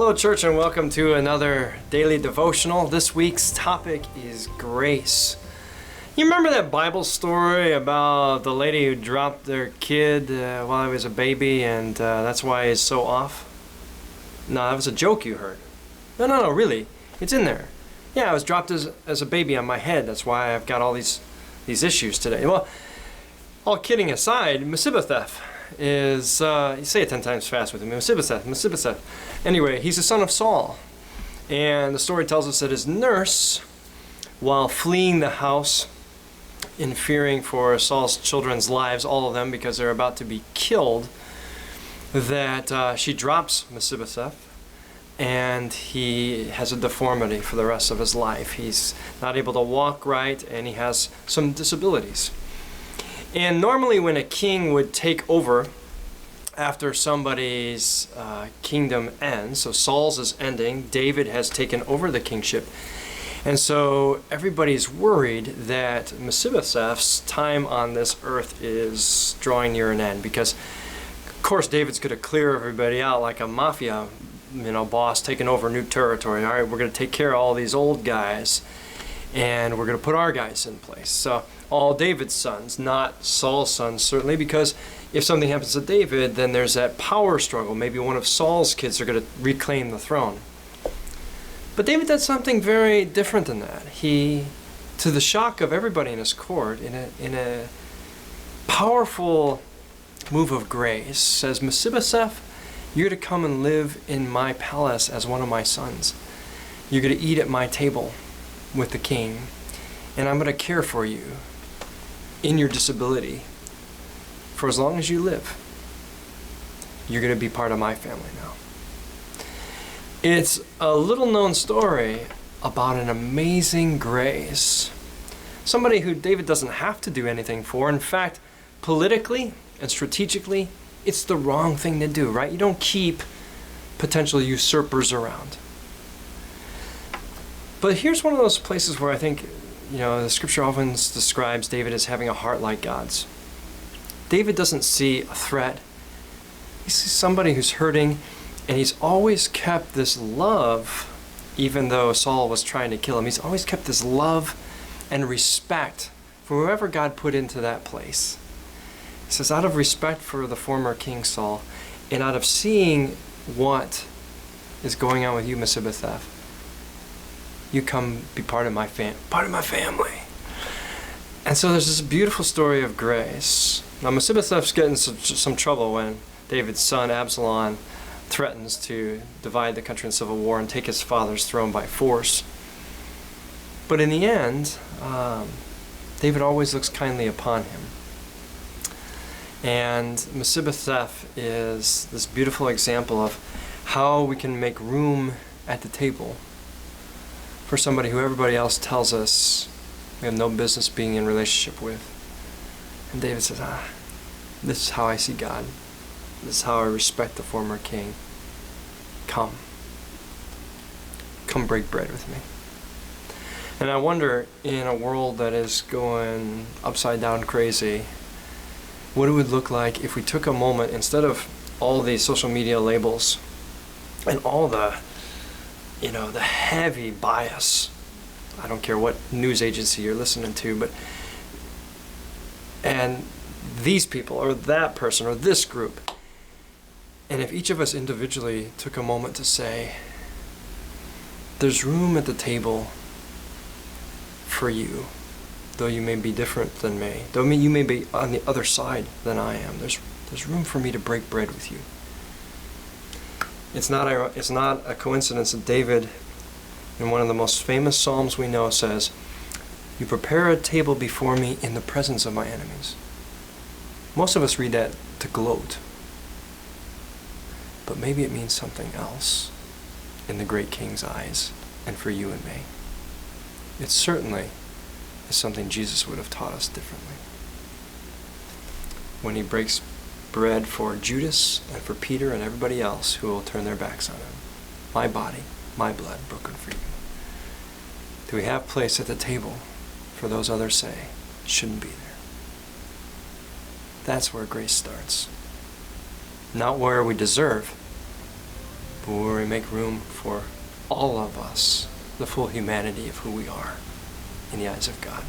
Hello, church, and welcome to another daily devotional. This week's topic is grace. You remember that Bible story about the lady who dropped their kid while he was a baby, and that's why he's so off? No, that was a joke you heard. No, really. It's in there. Yeah, I was dropped as a baby on my head. That's why I've got all these issues today. Well, all kidding aside, Mephibosheth is, you say it 10 times fast with me, Mephibosheth. Anyway, he's the son of Saul. And the story tells us that his nurse, while fleeing the house in fearing for Saul's children's lives, all of them, because they're about to be killed, that she drops Mephibosheth, and he has a deformity for the rest of his life. He's not able to walk right, and he has some disabilities. And normally when a king would take over after somebody's kingdom ends, so Saul's is ending, David has taken over the kingship. And so everybody's worried that Mephibosheth's time on this earth is drawing near an end, because of course David's going to clear everybody out like a mafia boss taking over new territory. All right, we're going to take care of all these old guys, and we're going to put our guys in place. So all David's sons, not Saul's sons, certainly, because if something happens to David, then there's that power struggle. Maybe one of Saul's kids are going to reclaim the throne. But David did something very different than that. He, to the shock of everybody in his court, in a powerful move of grace, says, Mephibosheth, you're to come and live in my palace as one of my sons. You're going to eat at my table with the king, and I'm going to care for you in your disability for as long as you live. You're going to be part of my family now. It's a little known story about an amazing grace. Somebody who David doesn't have to do anything for. In fact, politically and strategically, it's the wrong thing to do, right? You don't keep potential usurpers around. But here's one of those places where I think, the scripture often describes David as having a heart like God's. David doesn't see a threat. He sees somebody who's hurting, and he's always kept this love, even though Saul was trying to kill him. He's always kept this love and respect for whoever God put into that place. He says, out of respect for the former King Saul, and out of seeing what is going on with you, Mephibosheth, you come be part of my family. And so there's this beautiful story of grace. Now Mephibosheth's getting some trouble when David's son Absalom threatens to divide the country in civil war and take his father's throne by force. But in the end, David always looks kindly upon him. And Mephibosheth is this beautiful example of how we can make room at the table for somebody who everybody else tells us we have no business being in relationship with. And David says, this is how I see God. This is how I respect the former king. Come break bread with me. And I wonder, in a world that is going upside down crazy, what it would look like if we took a moment, instead of all these social media labels and all the heavy bias. I don't care what news agency you're listening to, and these people or that person or this group. And if each of us individually took a moment to say, there's room at the table for you, though you may be different than me, though you may be on the other side than I am, there's room for me to break bread with you. It's not a coincidence that David, in one of the most famous psalms we know, says, you prepare a table before me in the presence of my enemies. Most of us read that to gloat. But maybe it means something else in the great King's eyes and for you and me. It certainly is something Jesus would have taught us differently. When he breaks bread for Judas and for Peter and everybody else who will turn their backs on him. My body, my blood broken for you. Do we have place at the table for those others say shouldn't be there? That's where grace starts. Not where we deserve, but where we make room for all of us, the full humanity of who we are in the eyes of God.